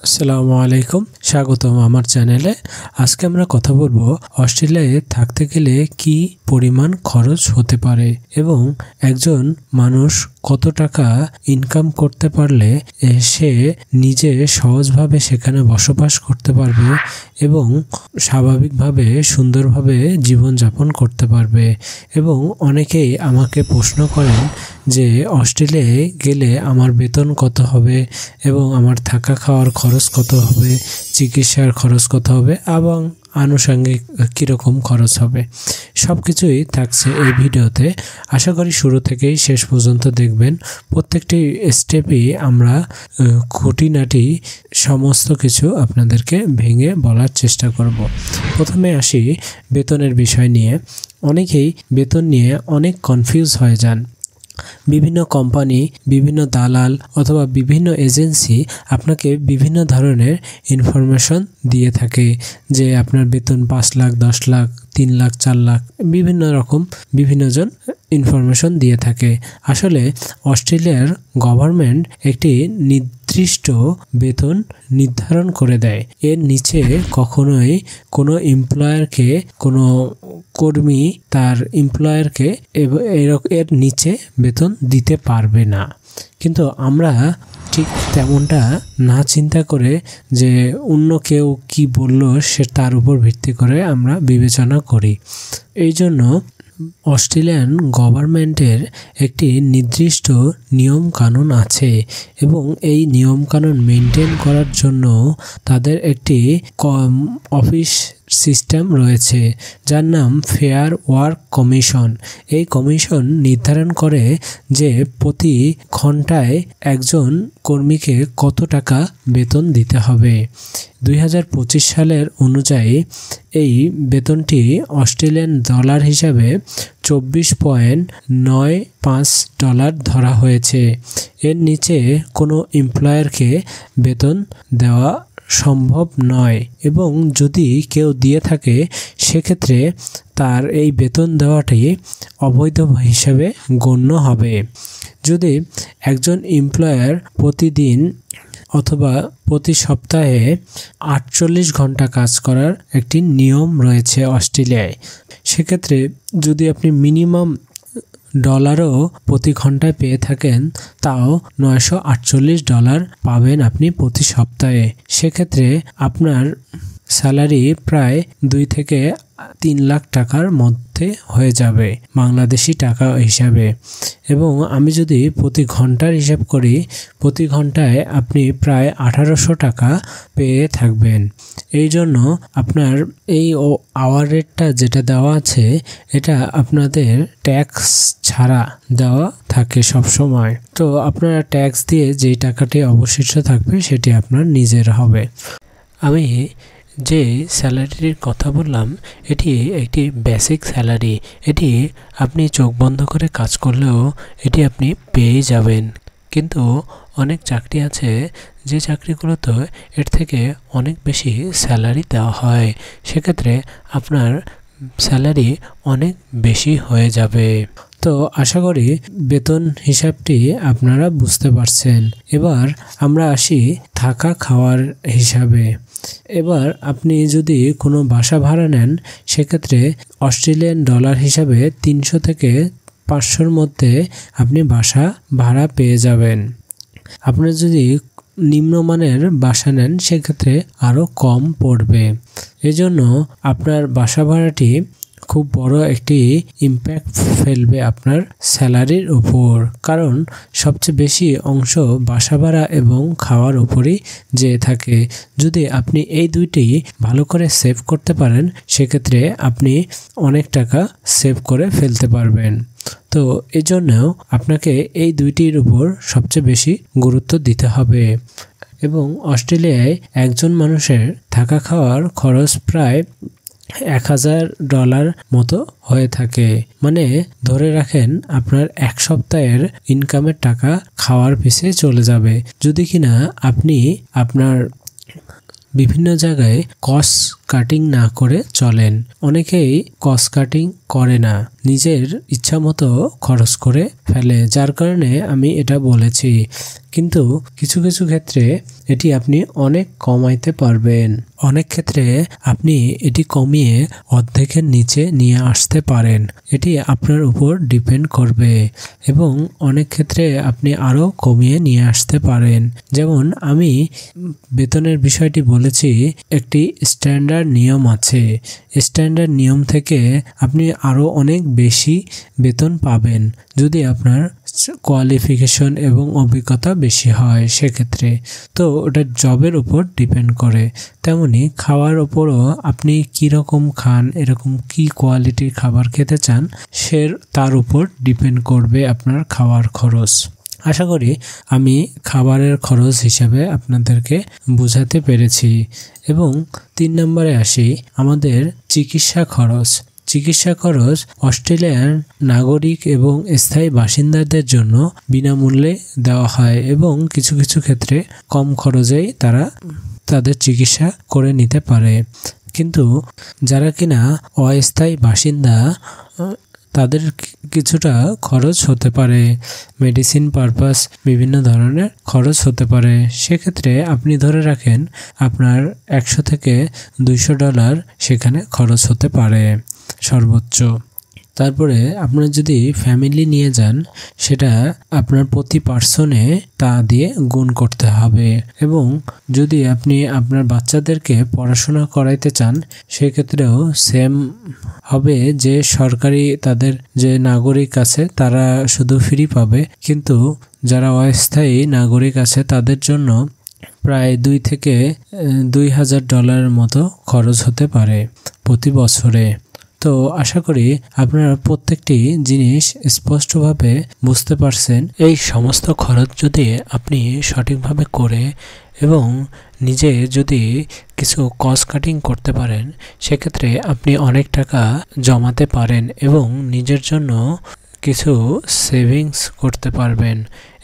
আসসালামু আলাইকুম, স্বাগতম আমার চ্যানেলে। আজকে আমরা কথা বলবো অস্ট্রেলিয়ায় থাকতে গেলে কি পরিমাণ খরচ হতে পারে এবং একজন মানুষ কত টাকা ইনকাম করতে পারলে সে নিজে সহজভাবে সেখানে বসবাস করতে পারবে এবং স্বাভাবিকভাবে সুন্দরভাবে জীবনযাপন করতে পারবে। এবং অনেকেই আমাকে প্রশ্ন করেন যে অস্ট্রেলিয়ায় গেলে আমার বেতন কত হবে এবং আমার থাকা খাওয়ার খরচ কত হবে, চিকিৎসার খরচ কত হবে এবং আনুষঙ্গিক কীরকম খরচ হবে, সব কিছুই থাকছে এই ভিডিওতে। আশা করি শুরু থেকেই শেষ পর্যন্ত দেখবেন। প্রত্যেকটি স্টেপেই আমরা খুঁটিনাটি সমস্ত কিছু আপনাদেরকে ভেঙে বলার চেষ্টা করব। প্রথমে আসি বেতনের বিষয় নিয়ে। অনেকেই বেতন নিয়ে অনেক কনফিউজ হয়ে যান। বিভিন্ন কোম্পানি, বিভিন্ন দালাল অথবা বিভিন্ন এজেন্সি আপনাকে বিভিন্ন ধরনের ইনফরমেশন দিয়ে থাকে যে আপনার বেতন 5 লাখ, 10 লাখ, 3 লাখ, 4 লাখ, বিভিন্ন রকম বিভিন্নজন ইনফরমেশন দিয়ে থাকে। আসলে অস্ট্রেলিয়ার গভর্নমেন্ট একটি নির্দিষ্ট বেতন নির্ধারণ করে দেয়। এর নিচে কখনোই কোনো এমপ্লয়ারকে, কোনো কর্মী তার এমপ্লয়ারকে এর নিচে বেতন দিতে পারবে না। কিন্তু আমরা ঠিক তেমনটা না চিন্তা করে যে অন্য কেউ কি বলল সে তার উপর ভিত্তি করে আমরা বিবেচনা করি। এই জন্য অস্ট্রেলিয়ান গভর্নমেন্টের একটি নির্দিষ্ট নিয়ম কানুন আছে এবং এই নিয়ম কানুন মেনটেন করার জন্য তাদের একটি অফিস সিস্টেম রয়েছে যার নাম ফেয়ার ওয়ার্ক কমিশন। এই কমিশন নির্ধারণ করে যে প্রতি ঘন্টায় একজন কর্মীকে কত টাকা বেতন দিতে হবে। 2025 সালের অনুযায়ী এই বেতনটি অস্ট্রেলিয়ান ডলার হিসাবে $24.95 ধরা হয়েছে। এর নিচে কোনো এমপ্লয়ারকে বেতন দেওয়া সম্ভব নয় এবং যদি কেউ দিয়ে থাকে সেক্ষেত্রে তার এই বেতন দেওয়াটি অবৈধ হিসেবে গণ্য হবে। যদি একজন এমপ্লয়ার প্রতিদিন অথবা প্রতি সপ্তাহে 48 ঘন্টা কাজ করার একটি নিয়ম রয়েছে অস্ট্রেলিয়ায়, সেক্ষেত্রে যদি আপনি মিনিমাম ডলারও প্রতি ঘন্টায় পেয়ে থাকেন তাও $948 পাবেন আপনি প্রতি সপ্তাহে। সেক্ষেত্রে আপনার স্যালারি প্রায় 2 থেকে 3 লাখ টাকার মধ্যে হয়ে যাবে বাংলাদেশি টাকা হিসাবে। এবং আমি যদি প্রতি ঘন্টার হিসাব করি, প্রতি ঘন্টায় আপনি প্রায় 1800 টাকা পেয়ে থাকবেন। এই জন্য আপনার এই আওয়ার রেটটা যেটা দেওয়া আছে এটা আপনাদের ট্যাক্স ছাড়া দেওয়া থাকে সব সময়। তো আপনারা ট্যাক্স দিয়ে যেই টাকাটি অবশিষ্ট থাকবে সেটি আপনার নিজের হবে। আমি যে স্যালারির কথা বললাম এটি একটি বেসিক স্যালারি। এটি আপনি চোখ বন্ধ করে কাজ করলেও এটি আপনি পেয়ে যাবেন। কিন্তু অনেক চাকরি আছে যে চাকরিগুলোতে এর থেকে অনেক বেশি স্যালারি দেওয়া হয়, সেক্ষেত্রে আপনার স্যালারি অনেক বেশি হয়ে যাবে। তো আশা করি বেতন হিসাবটি আপনারা বুঝতে পারছেন। এবার আমরা আসি থাকা খাওয়ার হিসাবে। এবার আপনি যদি কোনো বাসা ভাড়া নেন সেক্ষেত্রে অস্ট্রেলিয়ান ডলার হিসাবে 300 থেকে 500-র মধ্যে আপনি বাসা ভাড়া পেয়ে যাবেন। আপনার যদি নিম্নমানের বাসা নেন সেক্ষেত্রে আরও কম পড়বে। এজন্য আপনার বাসা ভাড়াটি খুব বড় একটি ইম্প্যাক্ট ফেলবে আপনার স্যালারির উপর, কারণ সবচেয়ে বেশি অংশ বাসা ভাড়া এবং খাওয়ার উপরই যেয়ে থাকে। যদি আপনি এই দুইটি ভালো করে সেভ করতে পারেন সেক্ষেত্রে আপনি অনেক টাকা সেভ করে ফেলতে পারবেন। তো এজন্যও আপনাকে এই দুইটির উপর সবচেয়ে বেশি গুরুত্ব দিতে হবে। এবং অস্ট্রেলিয়ায় একজন মানুষের থাকা খাওয়ার খরচ প্রায় $1000 মতো হয়ে থাকে। মানে ধরে রাখেন আপনার এক সপ্তাহের ইনকামের টাকা খাওয়ার পিছে চলে যাবে। যদি কিনা আপনি আপনার বিভিন্ন জায়গায় কস্ট কাটিং না করে চলেন। অনেকেই কস্ট কাটিং করে না, নিজের ইচ্ছা মতো খরচ করে ফেলে, যার কারণে আমি এটা বলেছি। কিন্তু কিছু কিছু ক্ষেত্রে এটি আপনি অনেক কমাইতে পারবেন। অনেক ক্ষেত্রে আপনি এটি কমিয়ে অর্ধেকের নিচে নিয়ে আসতে পারেন। এটি আপনার উপর ডিপেন্ড করবে এবং অনেক ক্ষেত্রে আপনি আরও কমিয়ে নিয়ে আসতে পারেন। যেমন আমি বেতনের বিষয়টি বলেছি, একটি স্ট্যান্ডার্ড নিয়ম আছে। স্ট্যান্ডার্ড নিয়ম থেকে আপনি আরও অনেক বেশি বেতন পাবেন যদি আপনার কোয়ালিফিকেশন এবং অভিজ্ঞতা বেশি হয় সেক্ষেত্রে। তো ওটা জবের উপর ডিপেন্ড করে। তেমনি খাওয়ার উপরও আপনি কীরকম খান, এরকম কি কোয়ালিটির খাবার খেতে চান তার উপর ডিপেন্ড করবে আপনার খাওয়ার খরচ। আশা করি আমি খাবারের খরচ হিসাবে আপনাদেরকে বোঝাতে পেরেছি। এবং 3 নম্বরে আসি, আমাদের চিকিৎসা খরচ। চিকিৎসা খরচ অস্ট্রেলিয়ার নাগরিক এবং স্থায়ী বাসিন্দাদের জন্য বিনামূল্যে দেওয়া হয় এবং কিছু কিছু ক্ষেত্রে কম খরচেই তারা তাদের চিকিৎসা করে নিতে পারে। কিন্তু যারা কিনা অস্থায়ী বাসিন্দা, তাদের কিছুটা খরচ হতে পারে, মেডিসিন পারপাস বিভিন্ন ধরনের খরচ হতে পারে। সেক্ষেত্রে আপনি ধরে রাখেন আপনার $100 থেকে $200 সেখানে খরচ হতে পারে সর্বোচ্চ। তারপরে আপনার যদি ফ্যামিলি নিয়ে যান, সেটা আপনার প্রতি পার্সনে তা দিয়ে গুণ করতে হবে। এবং যদি আপনি আপনার বাচ্চাদেরকে পড়াশোনা করাইতে চান, সেক্ষেত্রেও সেম হবে যে সরকারি তাদের যে নাগরিক আছে তারা শুধু ফ্রি পাবে, কিন্তু যারা অস্থায়ী নাগরিক আছে তাদের জন্য প্রায় $2,000 থেকে $2,000 মতো খরচ হতে পারে প্রতি বছরে। তো আশা করি আপনারা প্রত্যেকটি জিনিস স্পষ্টভাবে বুঝতে পারছেন। এই সমস্ত খরচ যদি আপনি সঠিকভাবে করে এবং নিজে যদি কিছু কস্ট কাটিং করতে পারেন, সেক্ষেত্রে আপনি অনেক টাকা জমাতে পারেন এবং নিজের জন্য কিছু সেভিংস করতে পারবেন।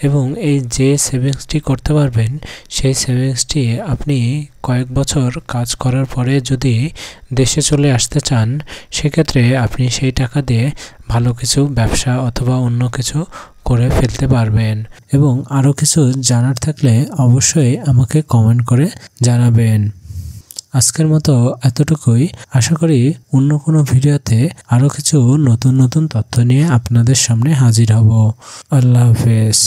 এবং এই যে সেভিংসটি করতে পারবেন, সেই সেভিংসটি আপনি কয়েক বছর কাজ করার পরে যদি দেশে চলে আসতে চান, সেক্ষেত্রে আপনি সেই টাকা দিয়ে ভালো কিছু ব্যবসা অথবা অন্য কিছু করে ফেলতে পারবেন। এবং আরও কিছু জানার থাকলে অবশ্যই আমাকে কমেন্ট করে জানাবেন। আজকের মতো এতটুকুই। আশা করি অন্য কোনো ভিডিওতে আরও কিছু নতুন নতুন তথ্য নিয়ে আপনাদের সামনে হাজির হব। আল্লাহ হাফেজ।